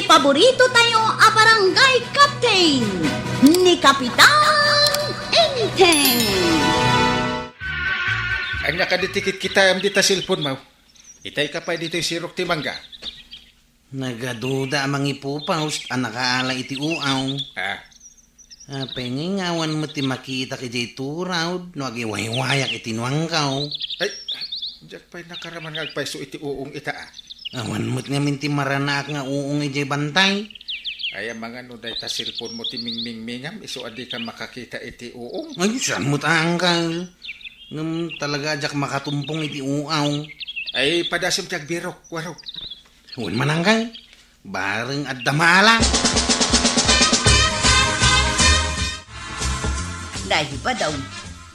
paborito tayo a barangay captain ni Kapitan Enteng. Ang nakaditikit kita am dita silpon mo. Itay ka pa dito yung sirok ti mangga. Nagaduda amang ipupaus, anakaala iti uaw. Pengingawan mo ti makita ki jay turaw, no agiway-wayak iti nuangkaw. Ay, diyak pa'y nakaraman nga agpaiso iti uong ita Awan mo't nga minti maranak nga uong ijay bantay. Ay, mga no day ta silpon mo ti mingmingmingam, iso adi ka makakita iti uong. Ay, saan mo't angkal? Ngam talaga ajak makatumpong iti uaw. Ay, padasim tiyag birok, waro. Huwag manangkal, bareng at damala. Dahil ba daw,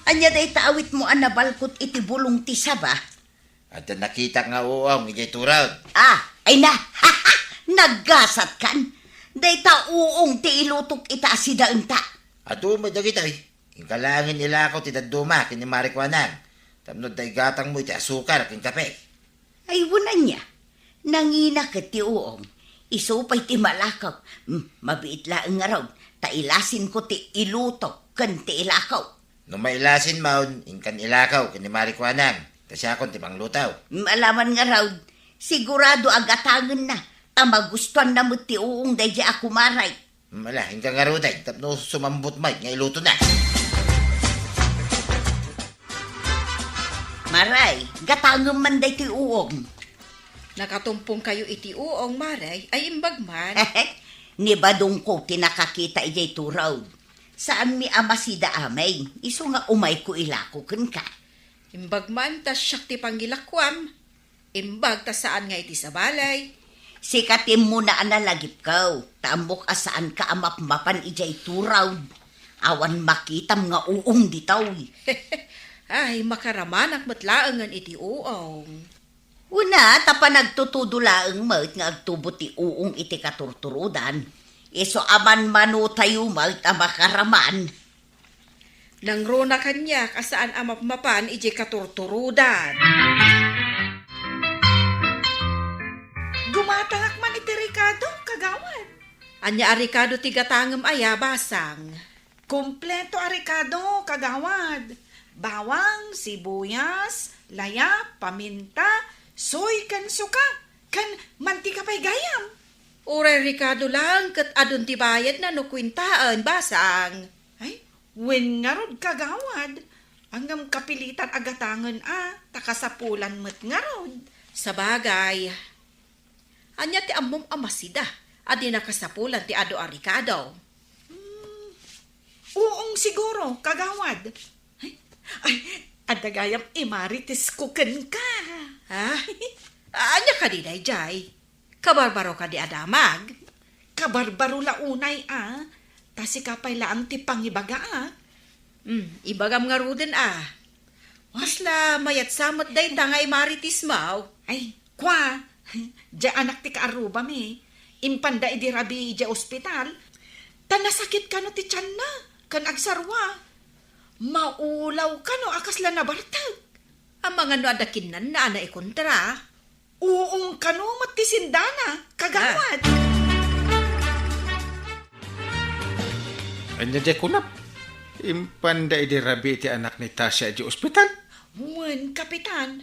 anya day taawit mo ang nabalkot iti bulong ti saba? At nakita nga uong, ijay turaw. Ay na, naggasat kan. Day uong ti ilutok ita si daun ta. At umay dagitay. Inkalangin nila ako ti daduma, kini marikwanan. Tamnod day gatang mo iti asukar, kin kape. Ay wunan niya, nangina ket ti uong. Isupay ti malakaw. Mabiit laeng nga raw, tailasin ko ti ilutok kan ti ilakaw. No mailasin maun, inkan ilakaw, kini marikwanan. Kasi akong ti panglutaw. Malaman nga raw, sigurado agatangan na. Magustuhan na mo ti uong day di ako maray. Mala, inka nga ruday, tapno sumambot may, nga iluto na. Maray, gatangan man day ti uong. Nakatumpong kayo iti uong, Maray, ay imbagman. Ni badong ko tinakakita ijay turaw. Saan mi ama si daamay, iso nga umay ko ilako ken ka. Imbagman, tas siyak ti pangilakwam. Imbag, tas saan nga iti sa balay. Sikatim mo na analagip kaw, tambok asaan ka amapmapan ijay turaw. Awan makitam nga uong ditaw. Ay, makaramanak matlaangan iti uong. Una, tapa nagtutudulaang maut nga agtubot ti uong iti katurturudan. Iso aman mano tayo maut makaraman. Nang rona kanya, kasaan amapmapan iti katurturudan. Gumatangak man iti Ricardo, kagawan. Anya arikado ti gatangem aya basang. Kompleto a Ricardo, kagawad. Bawang, sibuyas, laya, paminta, soy kan suka, kan mantika pa'y gayam. Uray Ricardo lang, kat adun ti bayad na nukwintaan basang. Ay, wen nga rod kagawad. Angam kapilitan agatangan takasapulan met nga rod. Sa bagay, anya ti amom amasida, adi nakasapulan ti ado a Ricardo. Uong siguro, kagawad. Ay, adagayam imaritis kuken ka. Ha? Anya ka di jay? Kabarbaro ka di adamag? Kabarbaro launay tasi kapay laang ti pangibaga Ibagam nga ruden Wasla mayat samot day tangay maritis maw. Ay, kwa, dya anak ti kaaruba mi. Impanda idi rabi dya ospital. Tanasakit ka no ti tiyan na, kan agsarwa. Maulaw ka no, akas la nabartag. Ang mga no adakinan na ikontra. Uong ka no, matisindana, kagawad. Anya di kunap. Impanda di rabi ti anak ni Tasha di ospital. Wen, kapitan.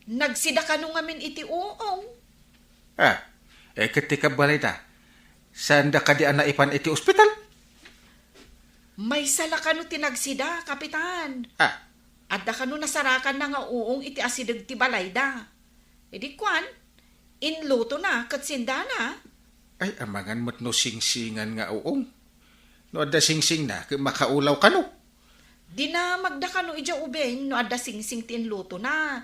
Nagsida ka no ngamin iti uong. Ketika balay ta. Sanda ka di anak ipan iti ospital? May sala ka no tinagsida, kapitan. Adda ka no nasarakan na nga uong iti asidag ti balayda. Edi kwan, inluto na, katsindana. Ay, amangan mo't no singsingan nga uong. No adda singsing na, makaulaw ka no. Di na magda ka no ija ubeng, no adda singsing ti inluto na.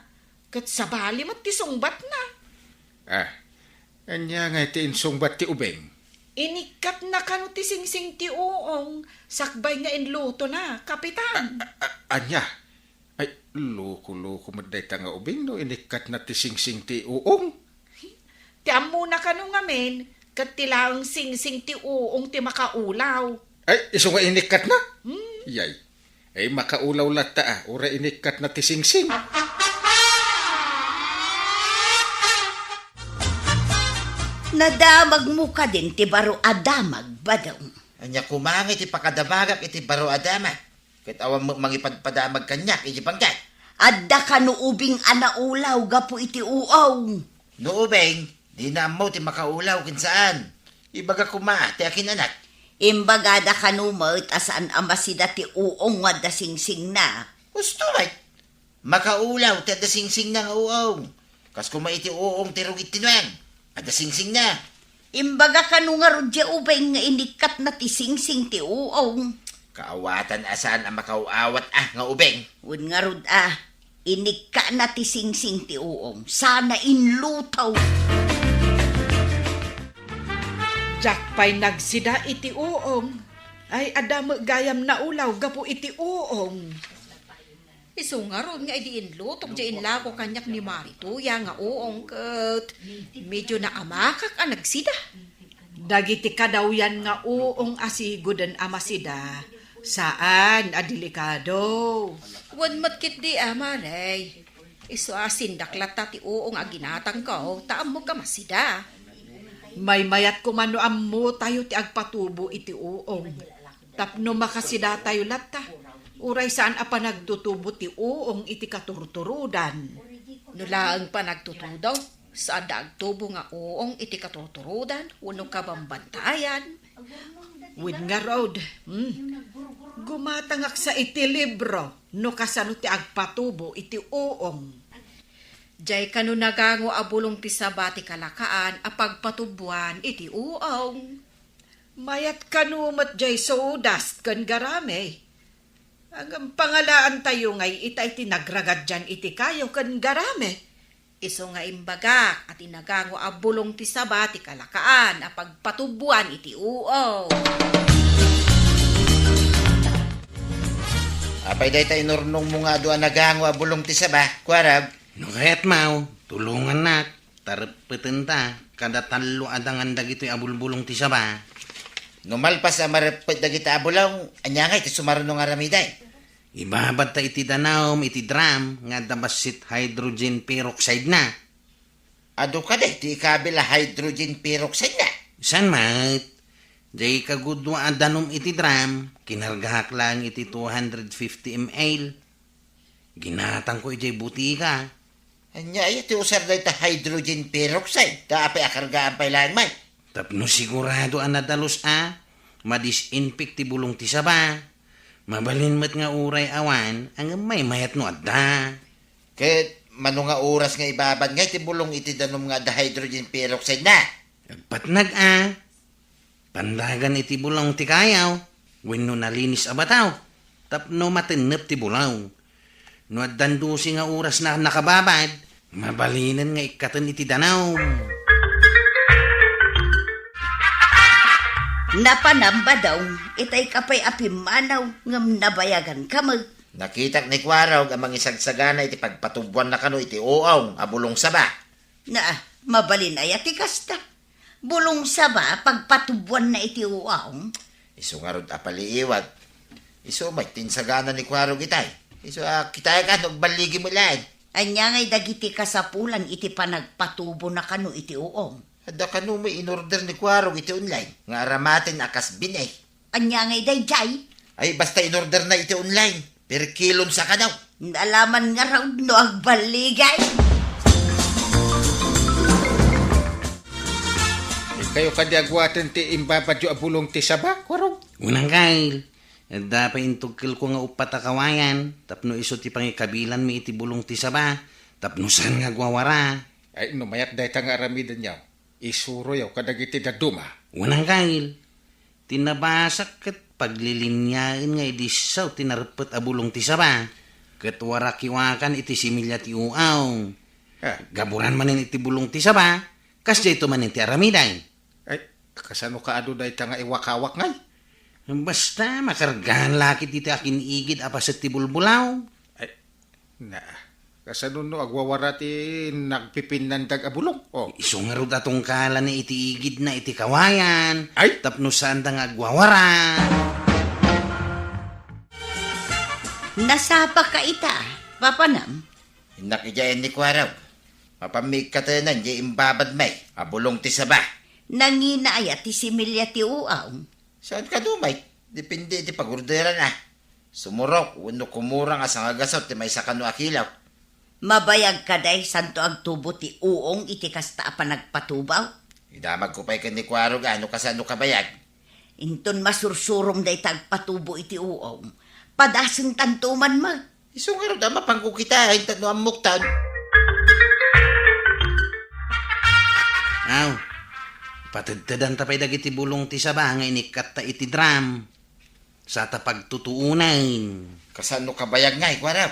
Kat sabali mat ti sungbat na. Anya nga iti insungbat ti ubeng. Inikat na ka no ti singsing ti uong, sakbay nga inluto na, kapitan. Anya? Ay, loko-loko maday ta nga ubeng no, inikat na ti singsing ti uong. Ti amuna ka no ngamin, kat tilaang singsing ti uong ti makaulaw. Ay, iso nga inikat na? Yay. Ay, makaulaw lata ura inikat na ti singsing. Nadamag mo ka din ti baro adamag badaw. Anya kumangit iti pakadamagak iti baro adama. Ket awan mo mangipadpadamag kanyak iti pangkat. Adda ka no ubing anaulaw gapo iti uaw. Nuubeng, di na mo ti makaulaw kinsaan. Ibaga kuma ti akin anak. Imbagada ka no mo't asaan amasida ti uong nga dasingsing na. Gusto right. Makaulaw ti adasingsing na nga uong. Kas kuma iti uong ti rugit tinuang. Adasingsing na. Imbaga ka no nga rodya ubeng nga inikat na ti singsing ti uong. Kaawatan asaan ang makauawat nga ubeng. Wun nga rod inika na ti singsing ti uong. Sana inlutaw. Jack pa'y nagsida iti uong. Ay adamo gayam na ulaw gapo iti uong. Iso nga ron nga idiin lutok di inlako kanyak ni Marituya nga uong kat medyo naamakak ang nagsida. Dagiti kadaw yan nga uong asigudan amasida. Saan adelikado? Wan matkit di amalay. Iso asindaklat ti uong aginatang ko, taam mo ka masida. May mayat kumano ammo tayo ti agpatubo iti uong. Tapno makasida tayo lata. Uray saan a panagtutubo ti uong iti katurturudan. Nulaang pa nagtutudaw, saan daagtubo nga uong iti katurturudan, uno ka bambantayan. With nga road, gumatangak sa iti libro, no kasano ti agpatubo iti uong. Jay kanu nagango abulong ti sabati kalakaan apagpatubuan iti uong. Mayat kanumat jay sodas kan garame. Ang pangalaan tayo ngay itay tinagragad dyan iti kayo kan garame. Iso nga imbagak at inagango abulong ti sabati kalakaan apagpatubuan iti uong. Apay day tayo nurnong mo nga doon nagango abulong ti saba. Kwarab. No kaya't mau, tulungan na, tarapeten ta, kada talo adangan dagito'y abulbulong ti saba. Numalpas ang marapit dagita abulong, anya nga iti sumarunong aramiday. Ibabad ta iti danawm, iti drum, nga dabasit hydrogen peroxide na. Ado ka de, di kabila hydrogen peroxide na. San mat? Jay kagudwa adanom iti drum, kinargahak lang iti 250 ml. Ginatang ko iti butika. Anya iti usar da ita hydrogen peroxide, kaapay akargaan pa ilang man. Tapno sigurado ang nadalos madisinfect ti bulong ti saba. Mabalin mat nga uray awan, ang may mayat no adda. Ket mano nga oras nga ibabad nga iti bulong iti danom nga da hydrogen peroxide na. Agpatnag pandagan iti bulong ti kayaw, wenno nalinis abataw, tapno matinep ti bulaw. No addandusi nga oras na nakababad, mabalinan nga ikatan iti danaw. Napanamba daw, itay kapay apimanaw ngam nabayagan kamag. Nakitak ni Kwaraw ang mga isagsagana iti pagpatubuan na kano iti uaw, abulong saba. Na, mabalin ay ati kasta. Bulong saba, pagpatubuan na iti uaw. Iso nga ron apaliiwag. Iso may tinsagana ni Kwaraw itay. Iso kitay ka, nagbaligi mo lang. Anya ngay dagiti kasapulan iti panagpatubo na kano iti uong. Ada kano may inorder ni Kwaraw iti online. Nga aramatin akas binay. Anya ngay dayjay. Ay basta inorder na iti online. Per kilon sa kanaw. Nalaman nga raw no agbaligay. Kayo kadiagwatan ti imbabad yu abulong ti saba, Kwarong. Unang kail, dapat intugkil ko nga upatakawayan, tapno iso ti pangikabilan mi iti bulong ti saba, tapno san nga gwawara. Ay, numayat dahi nga aramidan yaw. Isuro yaw kadagiti daduma. Unang kail, tinabasak kat paglilinyain nga idisaw tinarapet abulong ti saba, kat warakiwakan iti similya ti uaw. Gaburan manin iti bulong ti saba, kasya ito manin ti aramiday. Ay, kasano ka ado dahi nga iwakawak ngay? Basta makargahan lakit iti akin igid apaset ti bulbulaw. Ay, kasano no agwawara ti nagpipinandag abulong? Oh. Iso nga ro datong kala ni iti igid na iti kawayan. Ay! Tapno saan da nga agwawara. Nasapa ka ita, papanam. Nakijayan ni Kwaraw. Mapamig ka tayo na, di imbabad may. Abulong ti saba. Nanginaya ti similya ti uaw. Saan ka dumay? Depende ti pagurdera na. Sumurok, uno kumura nga sa ngagasot ti may sakano akilaw. Mabayag ka day santo agtubo ti uong iti kasta pa nagpatubaw. Idamag ko pa'y kanikwaro ga, ano kasano kabayag? Inton masursurom day tagpatubo iti uong. Padaseng tantuman mo. Isungaro da mapangko kita, hintat no ang muktan. Aw, patadtadan tapay dagiti bulong ti saba nga inikat ta iti drum. Sa tapagtutuunan. Kasano kabayag nga, ikwaraw?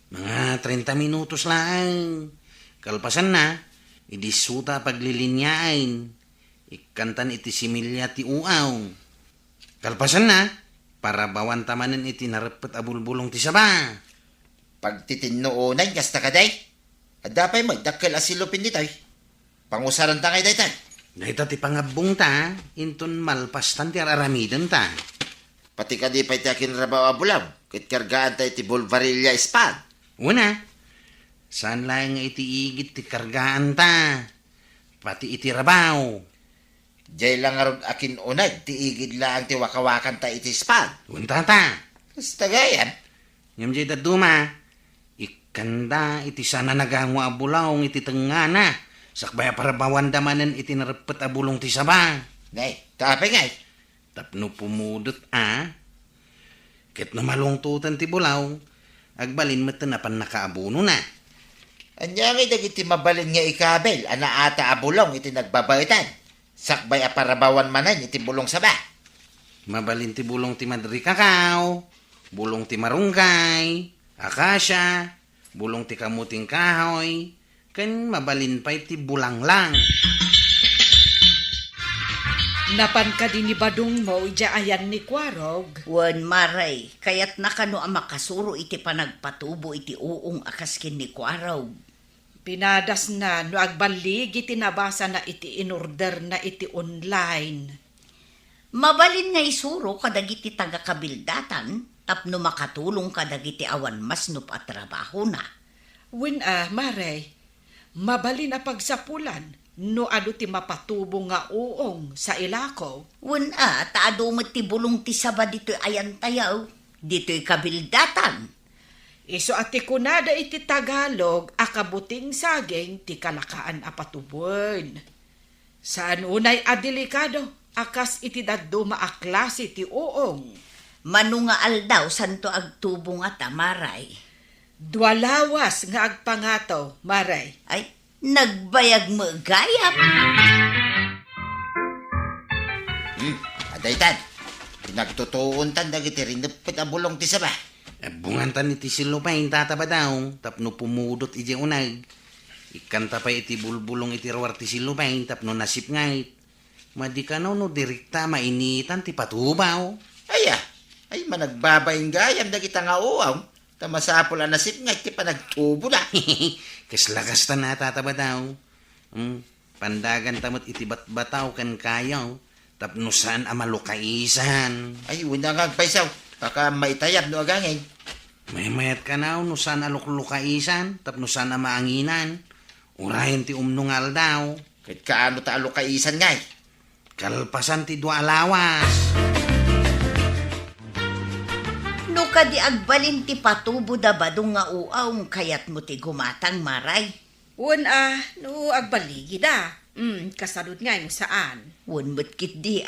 Mga 30 minutos lang. Kalpasan na, idisuta paglilinyain. Ikantan iti similya ti uaw. Kalpasan na, para bawan tamanan iti narapet abulbulong ti saba. Pag titinoonan, kasta ka day. At dapay mo, dakkel asilupin ditoy. Pangusaran ta kay daytan. Dahita ti pangabong ta, inton malpastan ti aramidan ta. Pati ka di pa'y takin rabaw abulaw. Kit kargaan tayo ti Bulvarilla Spad. Una, saan lang nga iti igit ti kargaan ta? Pati iti rabaw. Diyay lang aron akin unay, ti igid lang ti wakawakan ta iti Spad. Unta ta. Basta gayan. Ngam jay daduma, ikanda iti sana nagangwa abulaw iti tengana. Sakbaya para bawan damanan iti narapet abulong ti saba. Ngay, tapay ngay. Tapno pumudot Ket no malungtutan ti bulaw, agbalin mo tanapan nakaabuno na. Anya ngay dagiti mabalin nga ikabel, ana ata abulong iti nagbabaitan. Sakbay aparabawan manan iti bulong saba. Mabalin ti bulong ti Madri Kakao, bulong ti Marunggay, Akasya, bulong ti Kamuting Kahoy, kan mabalin pa ti bulang lang. Napan ka din ni Badong mo, ija ayan ni Kwarog. Wan maray, kayat na kano ang makasuro iti panagpatubo iti uong akaskin ni Kwaraw. Pinadas na no agbaligi tinabasa na iti inorder na iti online. Mabalin nga isuro kadagiti taga-kabildatan, tapno makatulong kadagiti awan mas no patrabaho na. Maray, mabalin na pagsapulan no ado ti mapatubo nga uong sa ilakaw. Taado mo ti bulong ti saba dito'y ayan tayaw, dito'y kabildatan. Iso ati kunada iti Tagalog, akabuting saging ti kalakaan apatubon. Saan unay adelikado, akas iti daddo maaklase ti uong. Manunga aldaw santo agtubo nga tamaray. Dualawas nga agpangato, Maray. Ay, nagbayag mo gayap. Adaytan, pinagtutuon tan dagiti rinapit abulong ti saba. Bungantan iti silupay tataba daw, tapno pumudot iti unag. Ikanta pa iti bulbulong iti rawar ti silupay, tapno nasip ngait. Madikanaw no direkta mainitan ti patubaw. Ay managbabayin gayam dagita nga uaw. Tamasapol ang nasip ngait ti panagtubo na. Kaslakas ta na tataba daw. Pandagan tamot iti batbataw kan kayaw, tapno saan amalukaisan. Ay, una nga agpaisaw. Baka maitayap no agangin. May mayat ka na, no saan aluklukaisan, tapno saan maanginan. Urahin ti umnungal daw. Kahit kaano ta alukaisan ngay. Kalpasan ti dua alawas. No kadi agbalin ti patubo da badong nga uaw, kayat mo ti gumatang maray. No agbaligi da. Kasalud nga mo saan. Mo't kit di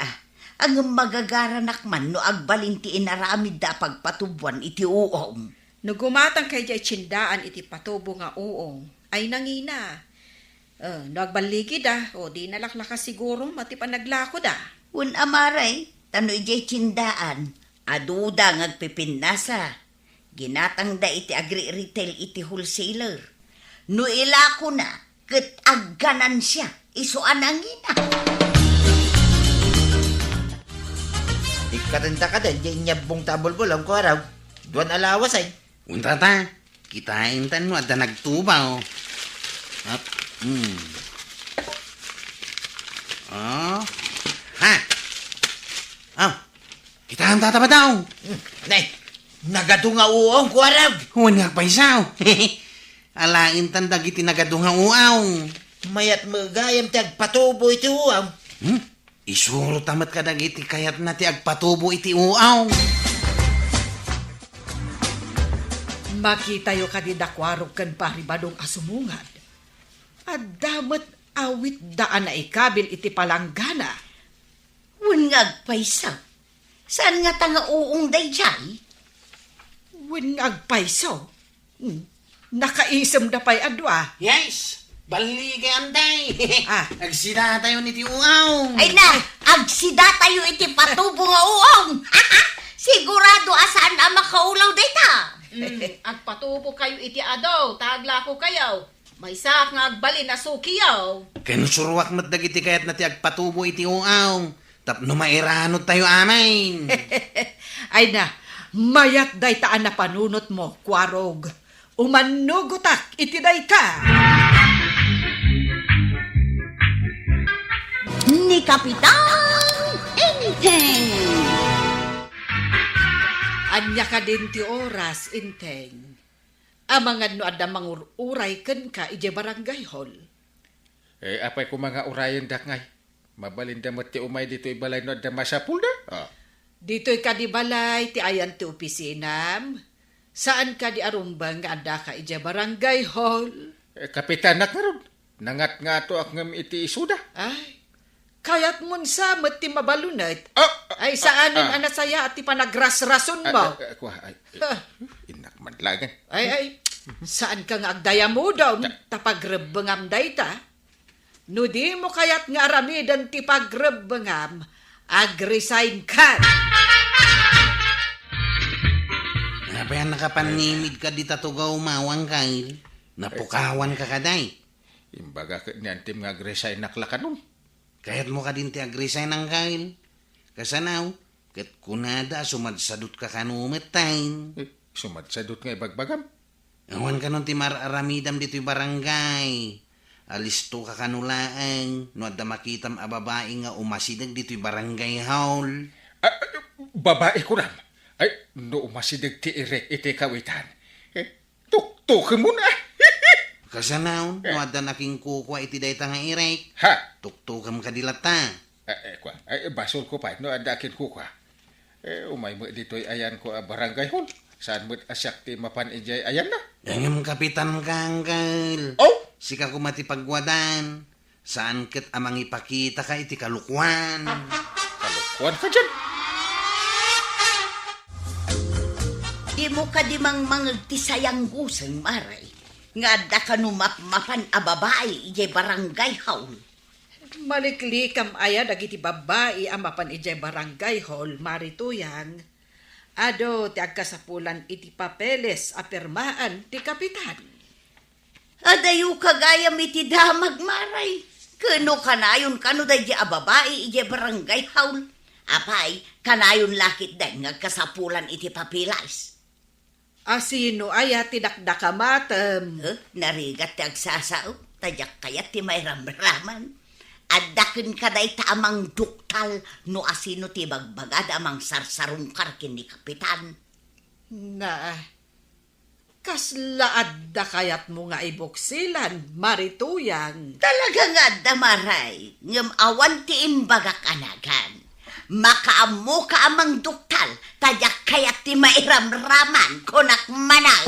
ang magagaranak man no agbalin ti inaramid da pagpatubuan iti uong. No gumatang kay jay tsindaan iti patubo nga uong, ay nangina. No agbaligi da, o di nalaklaka siguro, mati pa naglako da. Amaray, tano ijay tsindaan, aduda ngagpipinasa. Ginatang da iti agri-retail iti wholesaler. No ilako na, ket agganan siya, isuan angina. Ikarinta ka din, yung nyabong tabol-bulong ko araw. Duwan alawas ay. Unta ta, kitain tan mo, ada nagtubaw. Up. Ha? Kitaan tataba daw. Nay, nagadunga uong ko araw. Huwag pa isaw. Alain tan dagiti nagadunga uaw. Mayat magayam ti agpatubo iti uong. Isuro tamat ka dagiti kayat na ti agpatubo iti uaw. Makitayo ka di dakwarog kan paribadong asumungad. At damat awit daan na ikabil iti palanggana. Wen nga agpaysa. Saan nga tanga uong dayjay? Wen agpayso. Nakaisem da pa'y adwa. Yes, baligan day. Ah. Agsida tayo ni ti uaw. Ay na, agsida tayo iti patubo nga uong. Sigurado asaan ang makaulaw data. Agpatubo kayo iti adaw, tagla ko kayo. May sak nga agbalin na sukiyaw. Kanusurwak mat dagiti kayat na ti agpatubo iti uaw. Tapno mairanod tayo amain. Ay na, mayat day taan na panunot mo, kwarog. Umanugutak iti day ka. Ni Kapitan Inteng. Anya ka din ti oras, Inteng. Amangad no adda mangururay ken ka ije barangay hall. Apay ko mga urayan dak ngay. Mabalin damot ti umay dito ibalay no da masapul da. Dito'y ka di balay, ti ayan ti opisinam. Saan ka di arumbang nga adda ka ije barangay hall? Kapitan nak nga ron. Nangat nga to ak ngam iti isuda. Ay, kayat mun sa ti mabalunat. Ay, saanin anasaya at ti panagras-rason mo? Inak madlagan. Ay, saan ka nga agdaya mo daw? Tapagrebengam day ta? No di mo kayat nga aramidan ti pagrebengam, ag-resign ka. Apayan nakapanimid ka di tatugaw mawang kail. Napukawan ka kaday. Imbaga niyan tim nga gresay naklakanon. Kayat mo ka din ti agresay ng kail. Kasanaw, kat kunada sumadsadot ka kanumetain. Sumadsadot nga ibagbagam. Awan ka nun ti mararamidam dito'y barangay. Alisto ka kanulaang. No adda makitam a babae nga umasidag dito'y barangay hall. Babae ko ram. Ay, no umasidag ti irek iti kawitan. Tuktukin mo na. Kasanaw, no adda naking kukwa iti dayta nga irek. Ha? Tuktukam ka dilata. Basol ko pa, no adakin ko ka. Umay mo dito'y ayan ko barangay hall. Saan mo't asyak ti mapan ijay ayan na? Dangam kapitan kangkal. Oh! Sika kumati pagwadan. Saan kat amang ipakita ka iti kalukwan. Kalukuan ka dyan. Di mo ka di mang mangagtisayang gusang maray. Nga da ka numapmapan a babae ije barangay haul. Maliklikam aya dagiti babae ang mapan ije barangay hall, marituyang. Ado ti agkasapulan iti papeles a pirmaan ti kapitan. Adayo kagayam iti damag maray. Kano kanayon kano da ije a babae ije barangay haul. Apay, kanayon lakit den nga kasapulan iti papilas. Asino aya ti dakdakamatem. Narigat ti agsasao, tadyak kayat ti may ramraman. Adakin kaday ta amang duktal no asino ti bagbagad amang sarsarungkar kini kapitan. Na, kaslaad da kayat mo nga ibuksilan, marituyang. Talaga nga damaray, ngam awan ti imbagak anagan. Makaamo ka amang duktal, tadyak kayat ti mairamraman kunak manal.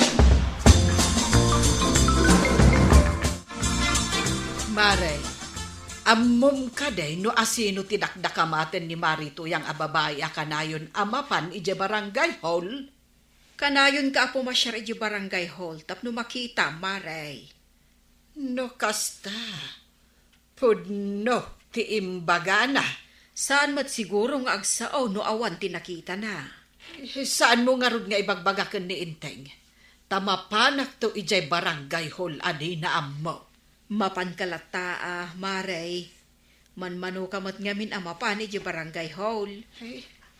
Maray, ammom kaday no asino ti dakdakamaten ni marituyang ababay a kanayon amapan ije barangay hall. Kanayon ka apo masyar iti barangay hall, tapno makita, maray. No kasta, pudno ti imbagana. Saan mat siguro nga agsao no awan ti nakita na? Saan mo nga rod nga ibagbagakan ni Inteng? Tamapanak to ijay barangay hall adi na ammo. Mapan kalata maray. Manmano kamat ngamin amapan iti barangay hall.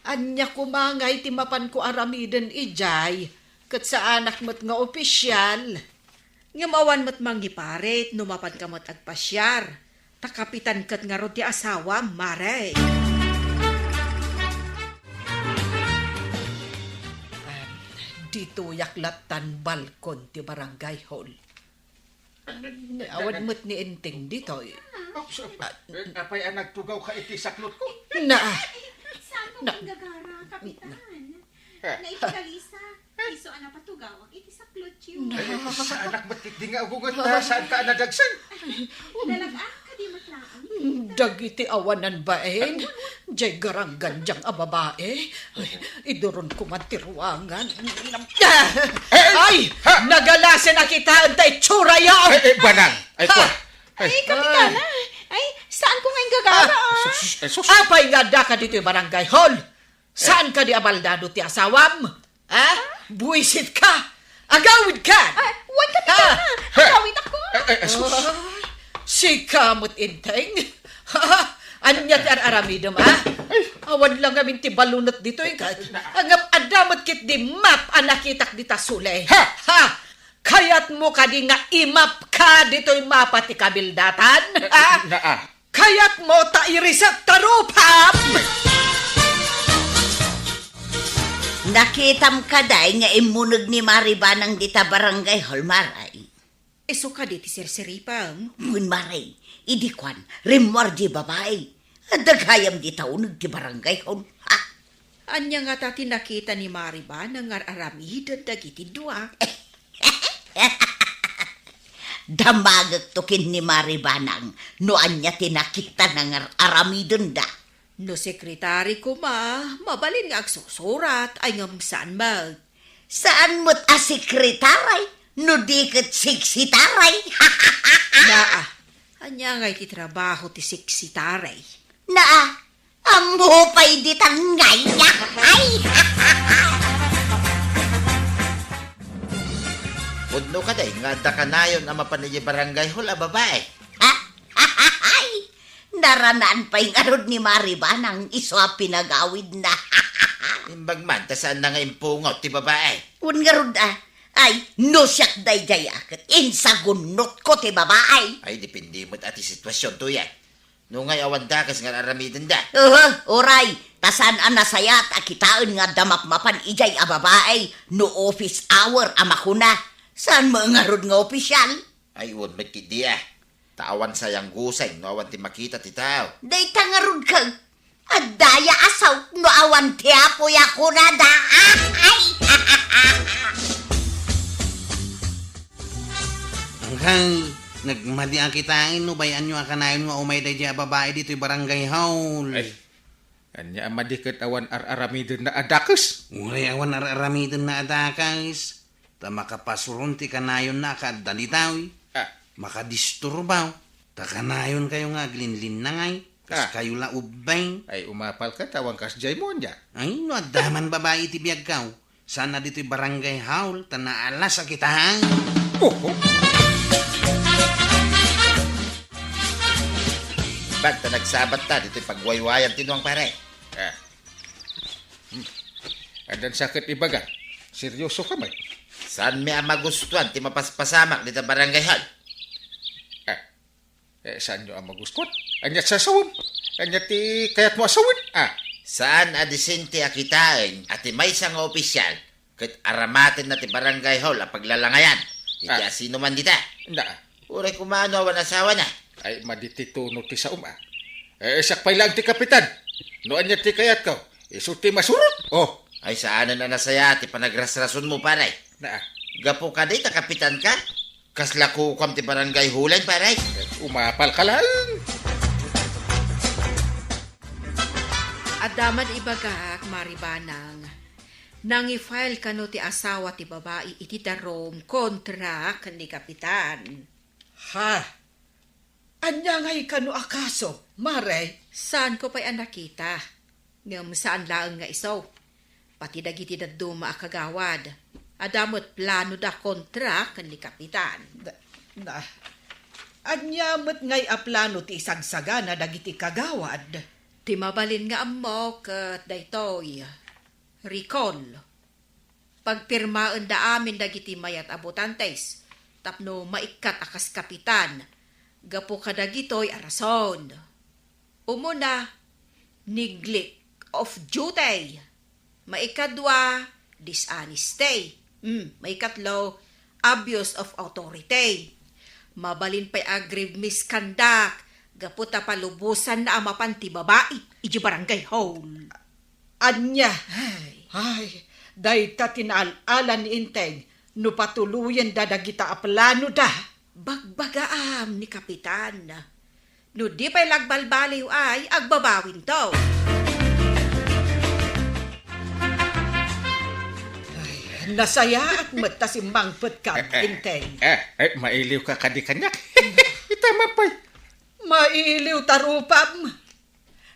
Anya kumangay ti mapan ko aramiden ijay. Kat sa anak mat nga opisyal. Ngamawan mat manggiparet, numapan ka mat agpasyar. Takapitan kat nga rod ti asawa, maray. Dito yaklatan balkon ti barangay hall. Awan mo't ni Enteng dito. Apay ang nagtugaw ka iti saklot ko. Na, Saan mo kang gagara, kapitan? Naipagalisa. Iso ana patugawag, iti sa klotyo. Sa anak ba't di nga ugungot na saan ka nadagsan? Dalaga ka di matlaan. dagiti awanan baen. Diyay garanggan diyang ababae. Iduron ko man tiruangan. Ay! Nagalasin na kita ang taitsura yaw! Banang! Ay, kwa! Ay, kapitana. Ay, saan ko ngayon gagara? Sus! Apay nga da ka dito yung barangay hall. Saan ka di abaldado ti asawam? Ha? Buisit ka! Agawid ka! Huwag kapitana. Agawin ako. Sus! Si kamot inteng. Anya ti aramidom ha? Awan lang amin ti balunot dito yung kat. Ang adamot kit di map anakitak di tasule. Ha? Kayat mo ka di nga imap ka dito yung mapa ti kabildatan. Ha? Naa! Kayat mo ta irisat tarupam. Nakitam ka day nga imunog ni Maribanang dita barangay hall, Maray. Iso ka di ti sirsiripang. Ngun Maray, idikwan, rimwardi babae. Dagayam di taunog ti barangay hall. Ha? Anya nga tati nakita ni Mariba nang aramidan dagiti dua. Damagag tukin ni Maribanang no anya tinakita ng aramidon da. No sekretary ko mabalin nga agsusurat ay ngamsaan mag. Saan mo't asekretaray? No diket siksitaray? Naa, anya nga iti trabaho ti siksitaray. Naa, amupay di tangay niya. Ay! Pudno ka day, nga da ka na yun ang mapanigi barangay hall, babae. Ay! Naranaan pa yung arod ni Maribanang iswa pinagawid na. Imbag man, ta saan na nga impungot, ti babae. Un nga rod ay no siyak day jayaket. Insagunot ko ti babae. Ay, dipindi mo't ati sitwasyon to yan. No ngay awan da, kas nga aramidan da. Oray, tasan ang nasayat akitaan nga damapmapan ijay a babae no office hour amakuna. Saan mo nga rod nga opisyal? Ay, uwan mo't kidi Tawan sayang gusay, no awan ti makita ti tao. Day tangarod kang adaya asaw no awan ti apoy ako na da. Ay! Hanggang nagmadi ang kitain no bayan nyo akanayon nga umay day dya babae dito yung barangay hall. Ay, anya madikit awan aramidon na adakas. Uray awan aramidon na adakas. Ta makapasuron ti kanayon na kadalitawi. Makadisturbaw. Ta kanayon kayo nga glinlin na ngay. Kas kayo la ubay. Ay, umapal ka, tawang kas jay mo niya. Ay, no, adaman babae ti biyag kaw. Sana dito yung barangay hall. Ta naalas sa kitahan. Bag, ta nagsabat ta, dito pagwaywayan tinuang pare. Adan sakit ibaga. Seryoso ka may. Saan may magustuhan, ti mapaspasamak dito barangay hall? Saan nyo ang magustuhan? Anyat sasawin. Anyat ti kayat mo asawin. Saan adisinti akitain at may isang opisyal kat aramatin na ti barangay hall ang paglalangayan. Iti asino man dita. Na, Uray kumano awan asawa na. ay maditituno ti sa sakpay lang ti kapitan. No anyat ti kayat ko. Iso ti masurot. Oh, Ay saan na nasaya ti panagrasrason mo pare. na, Gapo ka di, kapitan ka. Kaslako kam ti barangay hulan pare. umapal ka lang. Adaman ibagak, Maribanang. Nang i-file ka no ti asawa ti babae iti darom kontra ni kapitan. Ha? Anya ngay kano akaso, Mare? Saan ko pa'y nakita? Ngam saan laang nga isaw? Pati dagiti daduma akagawad. Adamot plano da kontra ni kapitan. Na, anya mo't ngay aplano ti isagsaga na dagiti kagawad. Ti mabalin nga amok kat daytoy. Recall. Pagpirmaan da amin dagiti mayat abutantes. Tapno maikat akas kapitan. Gapo kadagitoy arason. Umuna, neglect of duty. Maikadwa, dishonesty. Maikatlo, abuse of authority. Mabalin pa'y agrib miskandak. Gaputa palubusan na amapan ti babae. Iji barangay hall. Anya, ay, dayta tinaalan ni Inteng, no patuluyan dadagita a plano da. Bagbagaam ni Kapitan. No di pa'y lagbalbaliw ay agbabawin to. Nasaya at mata si Mangpet ka, Inteng. Mailiw ka kadi kanyak. Tama pa'y. Mailiw tarupam.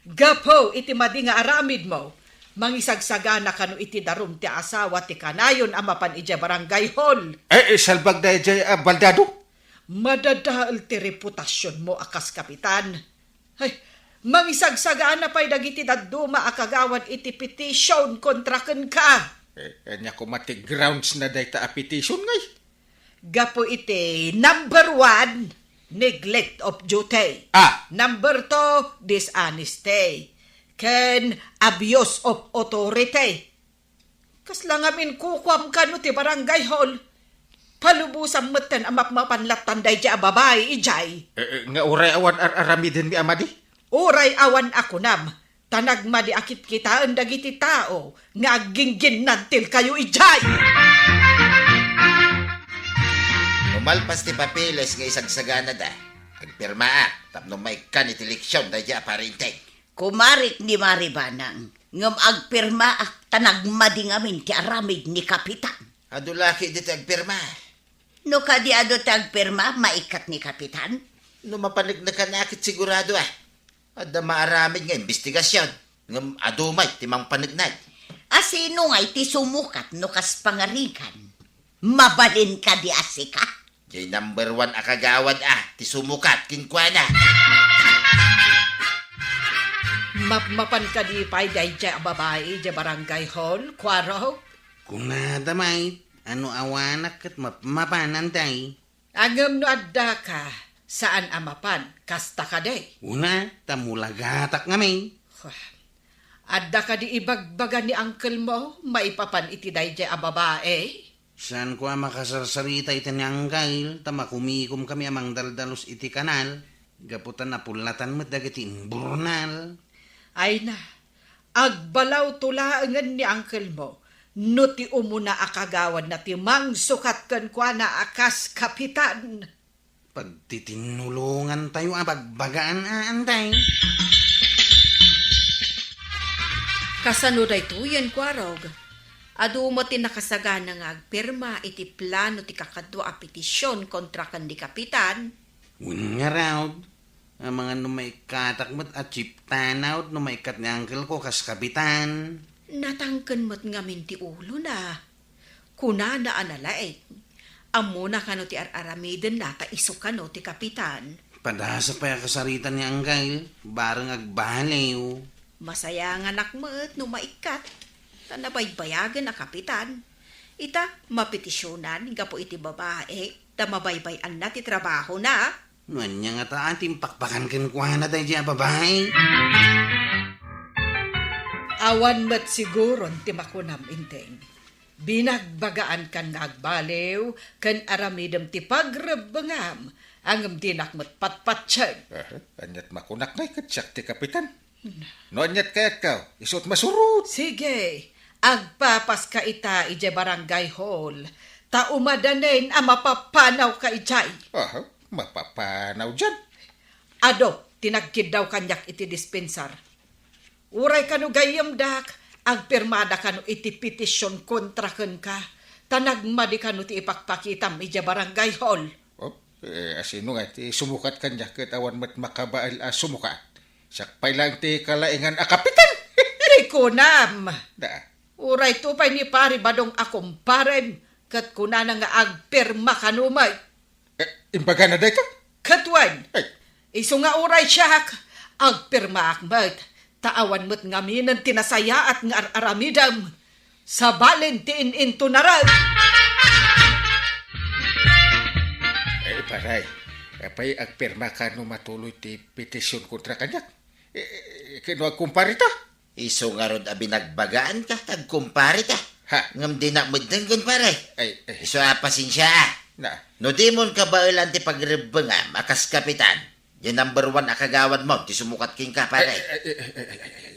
Gapo iti madi nga aramid mo. Mangisagsagana kanu iti darum ti asawa ti kanayon amapan ija barangay hall. Salbag da ijay baldado. Madadaal ti reputasyon mo akas kapitan. Ay, mangisagsagana pa'y dagiti daduma akagawad iti petition kontra ken ka. Anya ko mati grounds na dayta a petition ngay. Gapo iti number 1, neglect of duty. Number 2, dishonesty. Ken abuse of authority. Kaslangamin kukwam ka no ti barangay hall. Palubusan matan amapmapanlatan day di babae ijay. Nga uray awan aramidin mi amadi? Uray awan ako nam. Tanagma di akit kitaan dagiti tao. Nga ginggin nantil kayo ijay. Umalpas ti papiles nga isagsagana da. Agpirma tapno may kan iti leksyon da dya parinteng. Kumarik ni Maribanang, ngam agpirma tanagmadi ngamin ti aramid ni Kapitan. Adulaki dito agpirma. No kadi ado ti agpirma, maikat ni Kapitan. No mapanig na kanakit sigurado Ada maaramid nga investigasyon. Ngam adumay timang panignag. Asino nga iti sumukat no kas pangarikan. Mabalin ka di asika. Jay number 1 akagawad ti sumukat kinkwana. Mapan ka di pa'y day di babae di barangay hall, kwaro. Kung nadamay, ano awanak kat mapanan tay. Angam no adda ka, saan amapan, kasta ka day. Una, tamulagatak ngami. Adda ka di ibagbaga ni uncle mo, maipapan iti day di babae. Saan ko makasarsarita iti niyang kail, tamakumikom kami amang daldalos iti kanal. Gaputan na pulatan mo dagiti burnal. Ay na, agbalaw tulaangan ni uncle mo, no ti umuna akagawad na ti mangsukat kan kwa na akas kapitan. Pagtitinulungan tayo pagbagaan antay. Kasano day tuyen kwarog. Adu mo ti nakasagana nga agpirma iti plano ti kakadwa a petisyon kontra kan di Kapitan. Nga raw, ang mga numaikatakmat at chiptanaw numaikat ni uncle ko kas kapitan. Natangken mo't ngamin ti ulo na. Kuna na analaeng. Amo na kano ti aramiden na ta iso kano ti Kapitan. Padasa pa kasaritan ni uncle, bareng agbaliw. Masaya nga nakmet no maikat. Tanabaybayagan a Kapitan. Ita mapetisyonan gapo iti babae. Tamabaybayan na ti trabaho na. Nuan niya nga ta ating pakpakan kinkwa na tayo dyan babae. Awan mat siguro ti makunam Inteng. Binagbagaan kan nga agbaliw, kan aramidam ti pagrebengam, angam dinakmat patpatsyag. Anyat makunak na ikatsak ti Kapitan. No anyat kayat ka, isot masurut. Sige, agpapas ka ita ije barangay hall, ta umadanen a mapapanaw ka ijay. Mapapanaw dyan. Ado, tinagkid daw kanyak iti dispensar. Uray kanu gayam dak, agpirmada kanu iti petisyon kontra ken ka. Tanagmadi kanu ti ipakpakitam ija barangay hall. Asino nga, ti sumukat kanya ket awan mat makabaal sumukat. Sakpay lang ti kalaingan a Kapitan. Rikunam! Da. Uray tupay ni pari badong akumparem, kat kuna na nga agpirma kanumay. Imbaga na day ka? Katwan! Ay. Iso nga uray siyak, agpirma akmat. Taawan mo't ngaminan tinasaya at nga aramidam. Sa balentiin into narag. Paray. Apay agpirma ka no matuloy ti petisyon kontra kanyak. Kinuag kumparita. Iso nga rod binagbagaan ka, agkumpari ta. Ha? Ngam di na mudenggan pare. Ay. Iso pasensya. Na, No di mon ka ba ilan ti pagrebengam akas kapitan? Yung number 1 akagawan mo, ti sumukat king ka pare.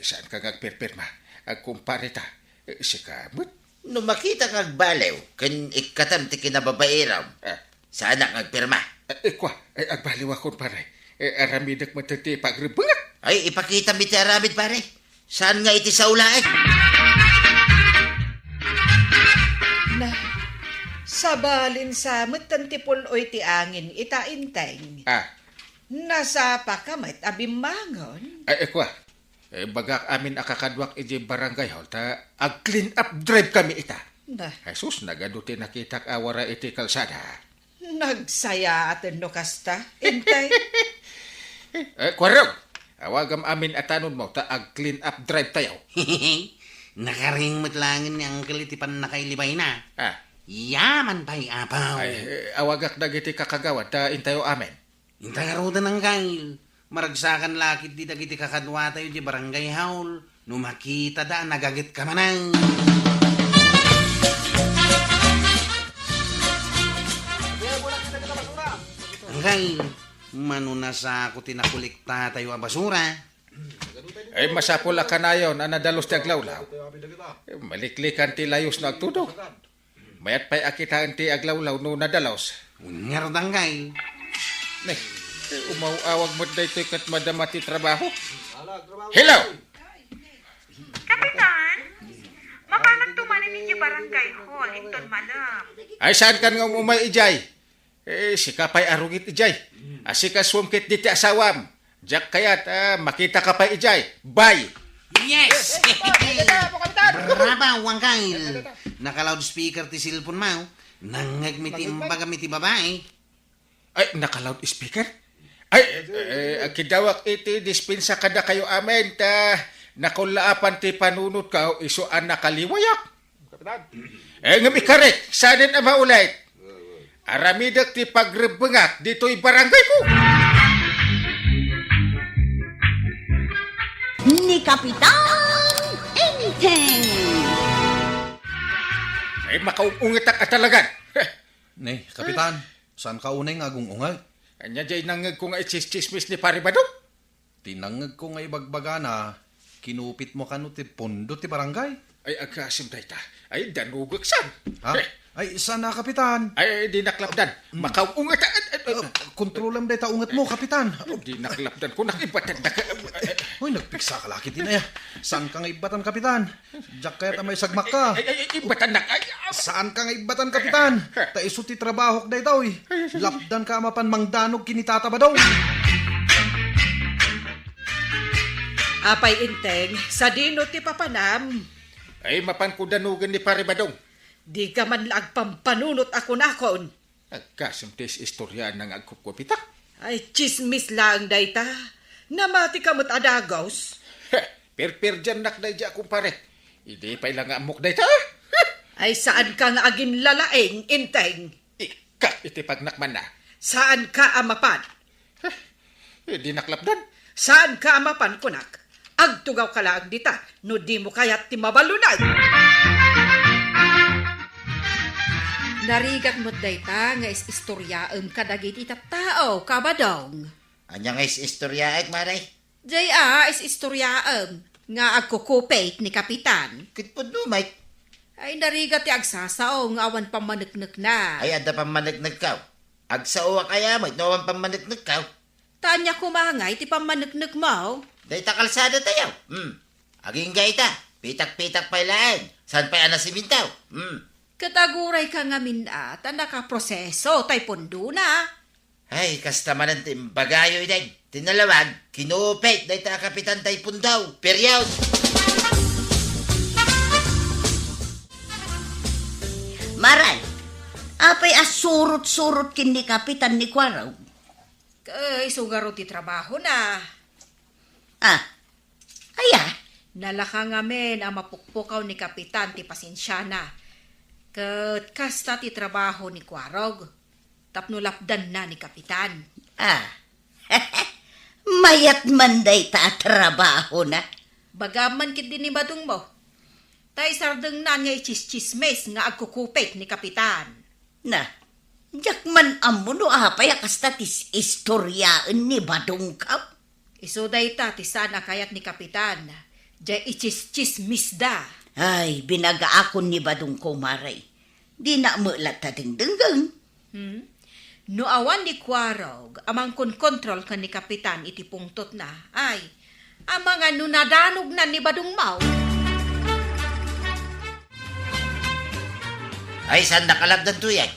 saan ka ngagpirpirma? Kumpare ta, si kamot. No makita kag balew, ken ikatam ti kinababairaw, saan ngagpirma? Kwa, agbaliw akong pare. Aramidak matati pagrebengak. Ay, ipakita mi ti aramid pare. Saan nga iti sa ulae? Na, sabalin sa metanti puloy ti angin itainteng. Nasa pakamit abimbangon. Kwa, bagak amin akakadwak iji barangay hall, ta ag-clean up drive kami ita. Na, Jesus, nagaduti nakitak awara iti kalsada. nagsaya atin no kasta. Intay. Kwaraw, awagam amin atanon mo, ta ag-clean up drive tayo. Nakaring matlangin ni Uncle iti pan nakailibay na. Yaman pa'y apaw. Awagak dagiti kakagawa, ta intayo amin. Intangarutan ng kail. Maragsakan lakit di dagiti kakadwa tayo di barangay haul. Numakita da, nagagit ka manang. Ang kail, manunasa ako tinakulikta tayo ang basura. Masapula ka na yun, anadalos ti aglawlaw. Maliklikan ti layos na agtudo. Mayat pa'y akitaan ti aglawlaw no nadalaos. Unyardang kail. Umawawag mo da ito kat madama ti trabaho. Hello! Kapitan, mapalang tumanin ninyo barangay hall, inton malam. Ay, saan kan nga umay ijay? Si kapay arugit ijay. Si ka swumkit di ti asawam. Jack kayat, makita ka pa ijay. Bye! Yes! Brava, wang kail. Naka-loudspeaker ti cellphone mo. Nangagmiti imbaga miti babae. Ay, naka-loudspeaker? Ay, kidawak iti dispensa kada kayo amin, ta nakulaapan ti panunot ka, isuan nakaliwayak. Ngami karek, sanin ang maulit. Aramidak ti pagrebengak, dito'y barangay ko. Ni Kapitan Enteng! Ay, makaungitak at talagan. Ne, kapitan, saan ka unay nga ungay? Anya jay nangag ko nga ichis-chismis ni Paribadong. Tinangag ko nga ibagbaga na kinupit mo kano ti pondo ti barangay. Ay, agkasim day ta. Ay, danugag san. Ha? Ay, saan na, kapitan? Ay, di naklapdan. Makaungat. Kontrolam day taungat mo, kapitan. Di naklapdan ko nakibatan. Hoy, nagpiksa ka laki tinaya. Saan ka nga ibatan, kapitan? Diyak kaya may sagmak ka. Ibatan na. Saan ka nga ibatan, kapitan? Ta iso ti trabaho day daw eh. Lapdan ka mapan mangdanog kinitataba daw. Apay inteng, sa dino ti papanam. Ay, mapan ko danugan ni Paribadong. Di ka man lang pampanunot ako nakon. Agkasim tis istorya ng agkukupitak. Ay, chismis lang dayta. Namati ka mo't adagos. Per dyan nakday dyan kumpare. Hindi pa ilang amok day ta. Ay, saan ka nga agin lalaeng, inteng? Ika, iti pagnakman na. Saan ka amapan? Di naklapdan. Saan ka amapan, kunak? Agtugaw ka lang dita, no di mo kaya't ti mabalunag. Narigat mo't dayta nga istoryaem kadagit ita tao, kabadong. Anya nga istorya ek, maray? Jaya istoryaem nga agkukupate ni Kapitan. Kitpod no, Mike. Ay narigat ti agsasao nga awan pamaneknek na. Ay, ada pamanagnag ka. Agsao kaya, Mike, no awan pamanagnag ka. Tanya kumangay ti pamaneknek mo. Day ta kalsada tayo. Aging gaita. Pitak-pitak pa ilaan. Saan pa yan nasimintaw? Kataguray ka nga minat, nakaproseso, tay pondo na. Ay, kasta man ang timbagayo iday. Tinalawag, kinupit, day ta kapitan tay pundaw. Period. Maray, apay asurot-surot kin ni Kapitan ni Kwaraw. Kay sugaro ti trabaho na. Aya, Nalaka nga men ang mapukpukaw ni Kapitan ti pasensya na. Kat kasta ti trabaho ni Kwarog. Tapno lapdan na ni Kapitan. mayat manday ta trabaho na. Bagaman kit din ni badong mo. Tay sardeng na nga ichis-chismes nga agkukupit ni Kapitan. Na, Jakman amo no apay akastatis istoryaan ni Badong Kap. Iso dayta ti sana kayat ni Kapitan. Diya ichis-chismisda. Ay, binagaakon ni Badong ko, Maray. Di na mulat ta dingdingding. No awan ni Kwarog, amang kontrol ka ni Kapitan iti pungtot na. Ay, amang ano nadanog na ni Badong Mau. Ay, saan nakalabdan to yan?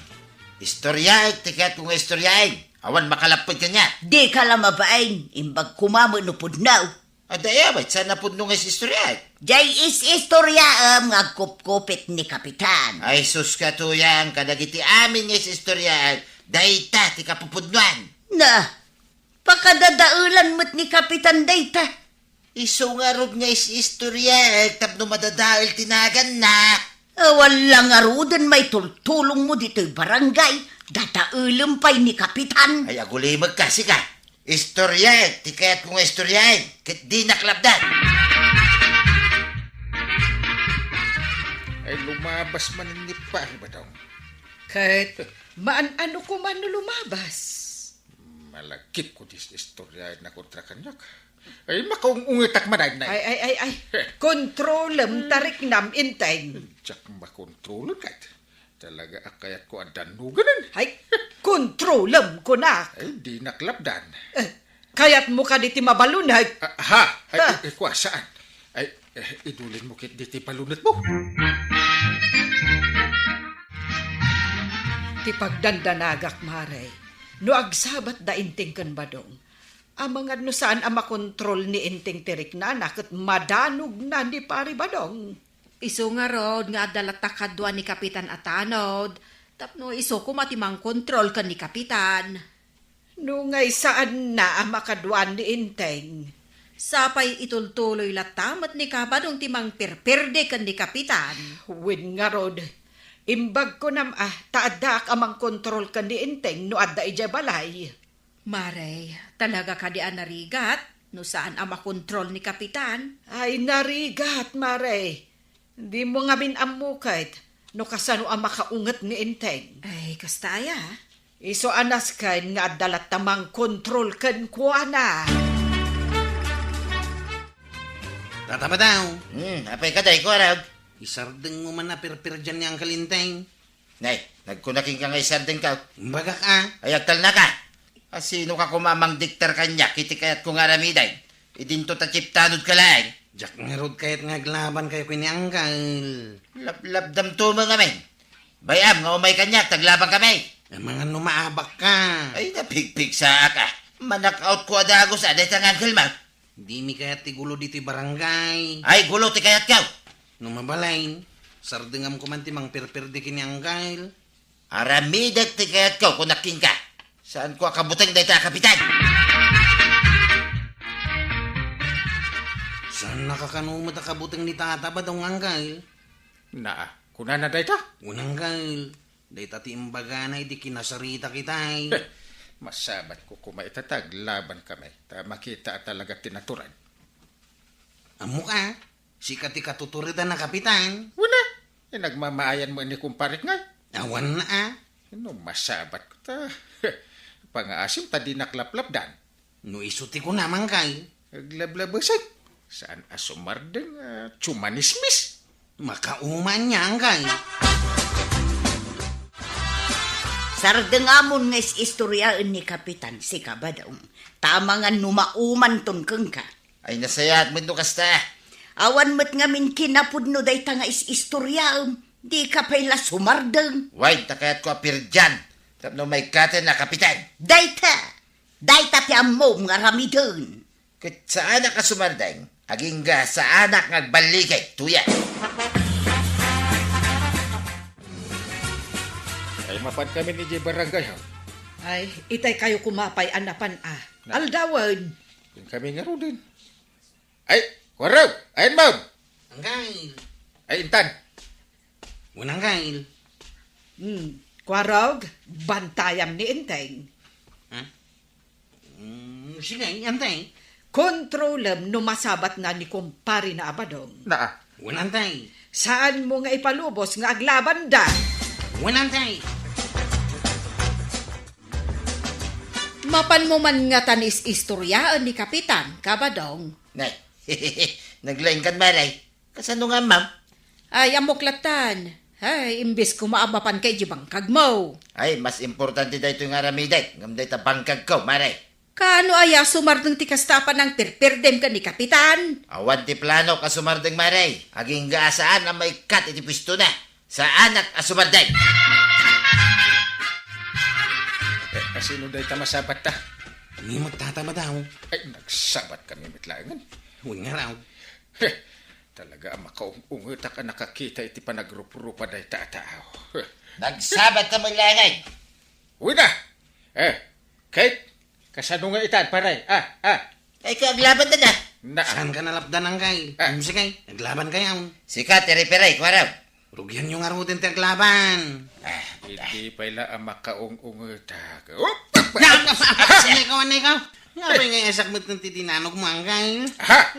Istoryaig, tikat kong istoryaig. Awan makalapod ka niya. Di ka lang mabain, imbag kumamo no pudnaw. Adaya, ba't saan napudnong is istoryaig? Jay is istoryaam nga kupkupit ni Kapitan. Ay, sus ka to yan. Kadagiti amin is istoryaig. Dayta, ti kapupudnuan. Na, pakadadaulan mo't ni Kapitan dayta. Iso nga rob niya is istoryaig. Tapno madadail tinagan na. Walang arudan may tultulong mo dito'y barangay. Dadaulan pa'y ni Kapitan. Ay, agulimag kasi ka. Istoryaig, ti kaya't kong istoryaig. Kit di naklabdan. Ay lumabas man ni pa ba daw? Kahit ano ko man no lumabas. Malagkit ko dis istorya na kontra kanyak. Ay makaungungitak manay na. Ay. Kontrolem tarik nam inteng. Tsak makontrolon kahit. Talaga akayat ko ang danuganan. Ay, kontrolem ko na. Ay di naklabdan. Kayat mo ka diti mabalunag. Ay kwa saan? Ay idulin mo kit diti palunat mo. Ti pagdandanagak maray. No agsabat da inteng kan Badong. Amang no saan ang makontrol ni inteng tirik na nakit madanog na ni pari Badong. Iso nga rod nga adalata kadwa ni Kapitan Atanod. Tapno iso ko matimang kontrol ka ni Kapitan. No ngay saan na ang makadwan ni inteng. Sapay itultuloy latamat ni Kabadong timang perperde ka ni Kapitan. Win nga rod. Imbag ko nam taadak amang kontrol ka ni inteng no adda ija balay. Maray, talaga ka di narigat no saan ang makontrol ni Kapitan. Ay narigat maray. Di mo nga binamukait no kasano ang makaungat ni inteng. Ay, kastaya. Iso anas kain nga dalat tamang kontrol kan kuana. Tataba daw. Apay ka day ko, Arab. Isardeng mo man na perper dyan niyang kalinteng. Nay, nagkunaking ka nga isardeng ka. Baga ka. Ay, agtal na ka. Sino ka kumamang diktar kanya, kiti kayat kong aramiday. Idinto ta chiptanod ka lang. Jak nga rod kahit nga glaban kayo kiniangkal. Lap-lapdam to mga men. Bayam, nga umay kanya, taglaban kami. Ang mga numaabak ka. Ay, napigpig sa ka. Manak-out ko adagos, aday tangang kilma. Di mi kayat ti gulo dito barangay. Ay, gulo ti kayat ka. Numabalain. Sardengam ko man ti mang perper di kiniangkal. Aramidag ti kayat ka, kunaking ka. Saan ko akabutang dayta, Kapitan? Saan nakakanumot akabutang ni tata ba daw angkal? Na, kuna na dayta? Unangkal. Dayta ti imbaga na di kinasarita kitay. Masabat ko kumaitatag, laban kami. Ta makita talaga tinaturan. Amo ka? Sika ti katuturidan na Kapitan. Wala. Nagmamaayan mo ni kumparit nga. Awan na No, masabat ko ta. Pangaasim ta di naklaplapdan. No isuti ko naman kay. Aglablabasan. Saan asumardeng chumanismis. Makauman niya kay. Sardengamon nga istoryaan ni Kapitan si Kabadong. Tama nga numauman ton keng ka. Ay, nasayat mo ito kasta. Awan mo't nga min kinapud no dayta nga istoryaam. Di ka pala sumardeng. Wait, takayat ko apir dyan. Tapno may kate na, Kapitan. Dayta ti amom nga ramidon. Kit sa anak ka sumardeng, aging ga sa anak ngagbaligay, tuya. Ay mapan kami ni J. Barangay ha. Ay, itay kayo kumapay anapan Aldawan. Yung kami nga ro din. Ay, waraw! Ayan ma'am! Angkail. Ay, intan! Unangkail. Kwarog, bantayam ni inteng. Sige, antay. Kontrolem no masabat na ni kumpari na Abadong. Naa. Unantay. Saan mo nga ipalubos nga aglaban da? Unantay. Mapan mo man nga tanis istoryaan ni Kapitan, kabadong. Nay, naglaing kan maray. Kasano nga, ma'am? Ay, amoklatan. Ay, imbis ko maamapan kay jibangkag mo. Ay, mas importante da ito yung aramiday. Ngam da ito bangkag ko, maray. Kano aya sumardeng ti kastapan ng pirpirdem ka ni Kapitan? Awan ti plano kasumardeng maray. Aging gaasaan ang may kat iti pwisto na. Sa anak asumardeng. Asino day tamasabat ta? Hindi magtatama daw. Ay, nagsabat kami mitlangan. Huwag nga raw. Talaga ang makaunguta ka nakakita iti panagrupurupa day tatao. Nagsabat ka maglangan. Uy na! Kate, kasano nga itan, paray? Ay, kaglaban na na. Na, Saan ka nalapdan ang kay? Sige kay, naglaban kayo. Sikat, teriperay, kwaraw. Rugyan yung arutin ti aglaban. hindi pala ang makaunguta ka. Anay ka. Yabay nga yasak mo't ng titinanog mo ang kay. Ha?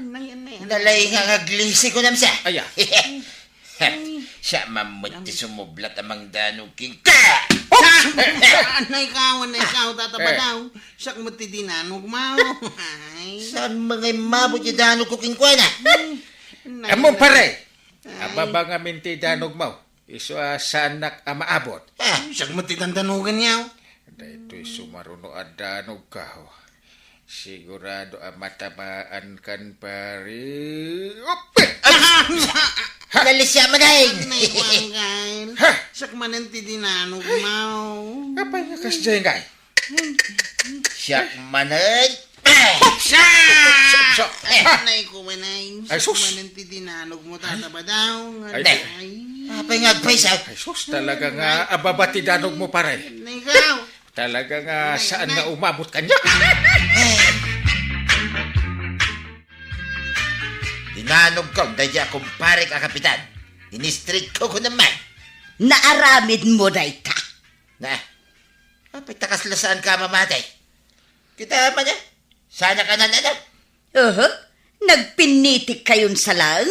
Nalay nga aglisi ko nam siya. Aya. Siya mamut ti sumublat amang danog king ka. Anay ka, tataba daw. Sak mo't titinanog mo. Ay. Saan mga mabot yung danog ko king kwa na? Among pare! Ababa nga minti danog mo. Iso sa anak maabot. Sak mo't titandanugan niyaw. Dahito'y sumaruno at danog ka. Sigurado matamaan kan pare. Nalisya manay. Anay ko ang kay. Sak man ang titinanog mo. Kapay nga kasjay ngay. Siya manay. Anay ko manay. Ay, Sak sus. man ang titinanog mo, tataba daw. Ay, Ay. Apay nga agpaysaw. Ay sus, talaga nga ababati danog mo pare. Anay ka. Talaga nga saan nga umabot kanya. Dinanog ko, dahil akong pare ka kapitan. Dinistreet ko naman. Naaramid mo day ta. Na, apay takaslasaan ka mamatay. Kita man niya. Sana ka na na. Nagpinitik kayon sa lang,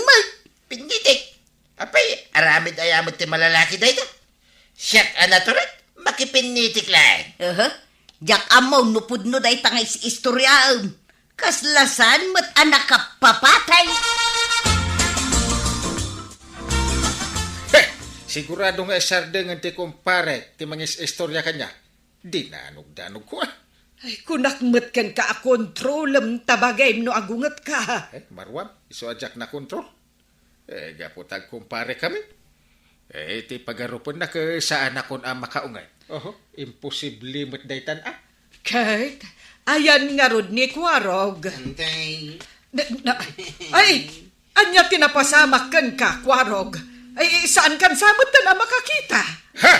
Pinitik. Apay, aramid ayamot ti malalaki dahil. Siyak anatoret. Makipinitik lang. Jak amaw nupud no day tangay si istoryaam. Kaslasan mat anak ka papatay. Sigurado nga isarde nga ti kumpare ti mangis istorya kanya. Di nanog-danog ko. Ay, kunakmet kan ka kontrolem tabagay no agunget ka. Marwam, iso ajak na kontrol. Gaputag kumpare kami. Iti pagarupon na ka saan akon ang makaungay. Imposible mo't daytan Kate, ayan nga rod ni Kwarog. Antay. Ay, anya tinapasamak kan ka, Kwarog. Ay, saan kan samot na makakita? Ha!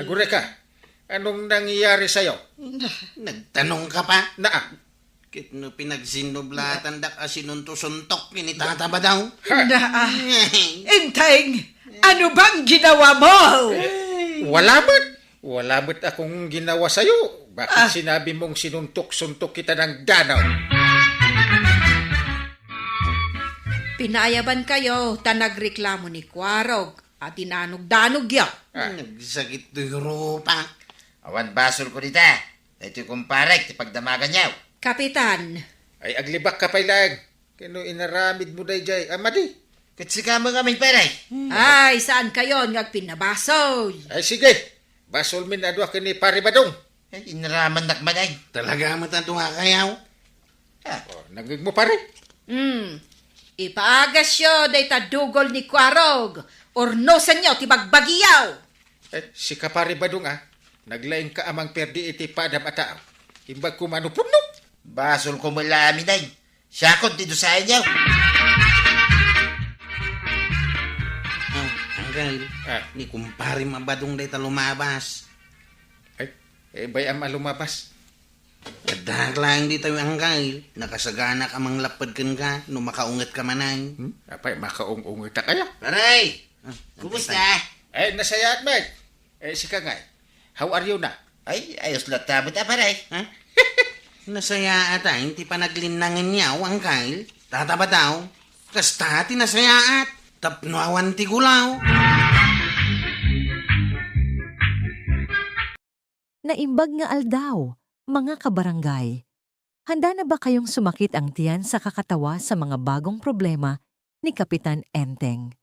Agure ka. Anong nangyayari sa'yo? Nagtanong ka pa? Naa. Kit no pinagsinublatan dak asinunto-suntok kinitataba daw. Enteng, ano bang ginawa mo? Wala ba't akong ginawa sa'yo? Bakit sinabi mong sinuntok-suntok kita ng danaw? Pinayaban kayo, tanagreklamo ni Kwarog. At dinanog-danog yaw. Nagsakit to Europa. Awan basol ko dita. Ito yung kumpare, ti pagdamagan niyaw. Kapitan, Ay aglibak ka pa ilang. Kano inaramid mo day jay. Amadi. Katsika mo kami pare. ay saan kayo ngag pinabasoy? Ay sige. Basol min adwa kini pare badong. Inaraman nakmanay. Talaga matatunga kayaw. Nagig mo pare. Ipaagas yo day tadugol ni Kwarog. Orno sa nyo, tibagbagiyaw. Si kapare badong naglaing ka amang perdi iti padam ataaw. Imbag kumano puno. Basol ko mula aminay. Siya kon dito sa inyo. Anggal, ni kumpare mabadong day lumabas. Bayam lumabas. Kadak lang di tayo anggal. Nakasagana ka mang lapad kan ka, no makaungat ka manay. Apay makaung-ungoy ta kaya. Paray, kumusta? Nasayat mate. Si Kangay. How are you na? Ay, ayos lang tabot paray. Nasaya at hindi pa naglinangan niya ang kail. Tataba daw. Kastati nasaya at tapnuawan ti gulaw. Naimbag nga aldaw, Mga kabarangay, handa na ba kayong sumakit ang tiyan sa kakatawa sa mga bagong problema ni Kapitan Enteng?